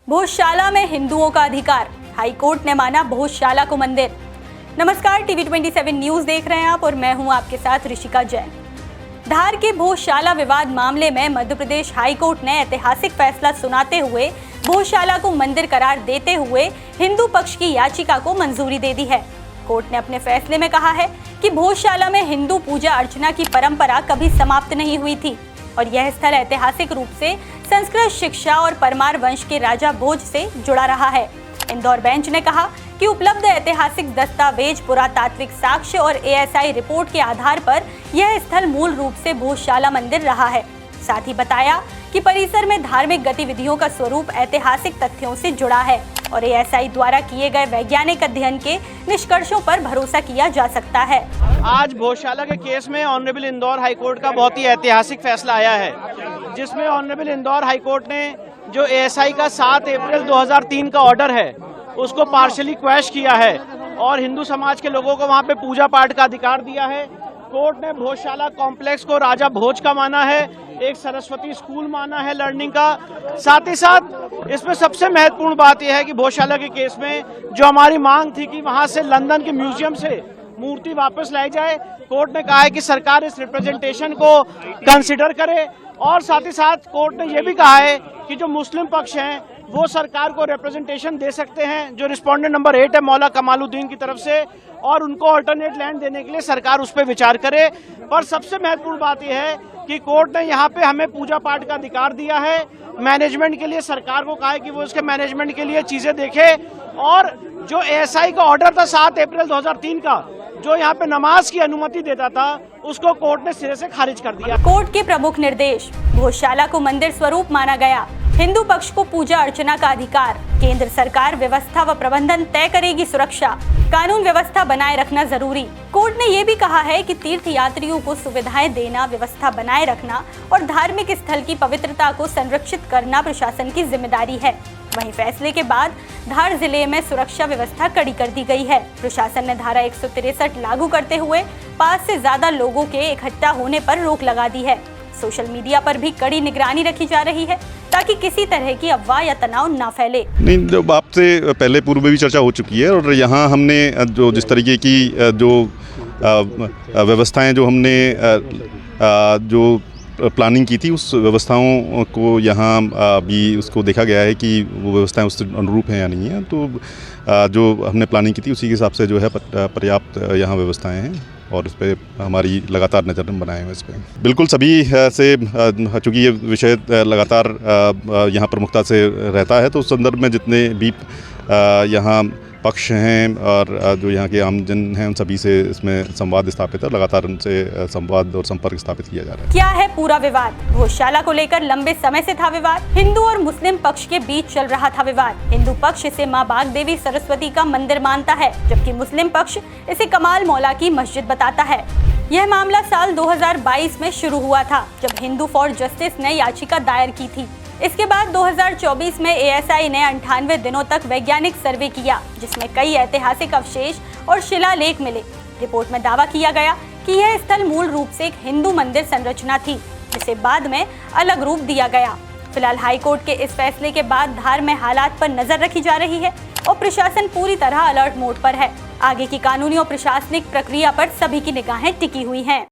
भोजशाला में हिंदुओं का अधिकार, हाईकोर्ट ने माना भोजशाला को मंदिर। नमस्कार, टीवी 27 न्यूज देख रहे हैं आप और मैं हूं आपके साथ ऋषिका जैन। धार के भोजशाला विवाद मामले में मध्य प्रदेश हाईकोर्ट ने ऐतिहासिक फैसला सुनाते हुए भोजशाला को मंदिर करार देते हुए हिंदू पक्ष की याचिका को मंजूरी दे दी है। कोर्ट ने अपने फैसले में कहा है कि भोजशाला में हिंदू पूजा अर्चना की परंपरा कभी समाप्त नहीं हुई थी और यह स्थल ऐतिहासिक रूप से संस्कृत शिक्षा और परमार वंश के राजा भोज से जुड़ा रहा है। इंदौर बेंच ने कहा कि उपलब्ध ऐतिहासिक दस्तावेज, पुरातात्विक साक्ष्य और एएसआई रिपोर्ट के आधार पर यह स्थल मूल रूप से भोजशाला मंदिर रहा है। साथ ही बताया कि परिसर में धार्मिक गतिविधियों का स्वरूप ऐतिहासिक तथ्यों से जुड़ा है और एएसआई द्वारा किए गए वैज्ञानिक अध्ययन के निष्कर्षों पर भरोसा किया जा सकता है। आज भोजशाला के केस में ऑनरेबल इंदौर हाईकोर्ट का बहुत ही ऐतिहासिक फैसला आया है, जिसमें ऑनरेबल इंदौर हाईकोर्ट ने जो एएसआई का 7 अप्रैल 2003 का ऑर्डर है उसको पार्शियली क्वैश किया है और हिंदू समाज के लोगों को वहां पे पूजा पाठ का अधिकार दिया है। कोर्ट ने भोजशाला कॉम्प्लेक्स को राजा भोज का माना है, एक सरस्वती स्कूल माना है लर्निंग का। साथ ही साथ इसमें सबसे महत्वपूर्ण बात यह है कि भोजशाला के केस में जो हमारी मांग थी कि वहां से लंदन के म्यूजियम से मूर्ति वापस लाई जाए, कोर्ट ने कहा है कि सरकार इस रिप्रेजेंटेशन को कंसिडर करे और साथ ही साथ कोर्ट ने यह भी कहा है कि जो मुस्लिम पक्ष हैं वो सरकार को रिप्रेजेंटेशन दे सकते हैं, जो रिस्पोंडेंट नंबर 8 है मौला कमालुद्दीन की तरफ से, और उनको अल्टरनेट लैंड देने के लिए सरकार उस पर विचार करे। पर सबसे महत्वपूर्ण बात यह है कि कोर्ट ने यहाँ पे हमें पूजा पाठ का अधिकार दिया है। मैनेजमेंट के लिए सरकार को कहा है कि वो इसके मैनेजमेंट के लिए चीजें देखे और जो एएसआई का ऑर्डर था 7 अप्रैल 2003 का, जो यहाँ पे नमाज की अनुमति देता था, उसको कोर्ट ने सिरे से खारिज कर दिया। कोर्ट के प्रमुख निर्देश, भोजशाला को मंदिर स्वरूप माना गया, हिंदू पक्ष को पूजा अर्चना का अधिकार, केंद्र सरकार व्यवस्था व प्रबंधन तय करेगी, सुरक्षा कानून व्यवस्था बनाए रखना जरूरी। कोर्ट ने ये भी कहा है कि तीर्थ यात्रियों को सुविधाएं देना, व्यवस्था बनाए रखना और धार्मिक स्थल की पवित्रता को संरक्षित करना प्रशासन की जिम्मेदारी है। वहीं फैसले के बाद धार जिले में सुरक्षा व्यवस्था कड़ी कर दी गई है। प्रशासन ने धारा 163 लागू करते हुए 5 से ज्यादा लोगों के इकट्ठा होने पर रोक लगा दी है। सोशल मीडिया पर भी कड़ी निगरानी रखी जा रही है ताकि किसी तरह की अफवाह या तनाव ना फैले। नहीं, जो आपसे पहले पूर्व में भी चर्चा हो चुकी है और यहाँ हमने जो जिस तरीके की जो व्यवस्थाएं जो हमने जो प्लानिंग की थी, उस व्यवस्थाओं को यहाँ भी उसको देखा गया है कि वो व्यवस्थाएं उस अनुरूप हैं या नहीं है। तो जो हमने प्लानिंग की थी उसी के हिसाब से जो है पर्याप्त यहाँ व्यवस्थाएं हैं और इस पर हमारी लगातार नज़र बनाए हुए इस पर। बिल्कुल सभी से, चूँकि ये विषय लगातार यहाँ प्रमुखता से रहता है, तो उस संदर्भ में जितने भी यहाँ पक्ष हैं और जो यहाँ के आमजन हैं, उन सभी से इसमें संवाद स्थापित है, लगातार उनसे संवाद और संपर्क स्थापित किया जा रहा है। क्या है पूरा विवाद? भोजशाला को लेकर लंबे समय से था विवाद। हिंदू और मुस्लिम पक्ष के बीच चल रहा था विवाद। हिंदू पक्ष इसे माँ बाग देवी सरस्वती का मंदिर मानता है, जबकि मुस्लिम पक्ष इसे कमाल मौला की मस्जिद बताता है। यह मामला साल 2022 में शुरू हुआ था, जब हिंदू फॉर जस्टिस ने याचिका दायर की थी। इसके बाद 2024 में एएसआई ने 98 दिनों तक वैज्ञानिक सर्वे किया, जिसमें कई ऐतिहासिक अवशेष और शिलालेख मिले। रिपोर्ट में दावा किया गया कि यह स्थल मूल रूप से एक हिंदू मंदिर संरचना थी, जिसे बाद में अलग रूप दिया गया। फिलहाल हाईकोर्ट के इस फैसले के बाद धार में हालात पर नजर रखी जा रही है और प्रशासन पूरी तरह अलर्ट मोड पर है। आगे की कानूनी और प्रशासनिक प्रक्रिया पर सभी की निगाहें टिकी हुई हैं।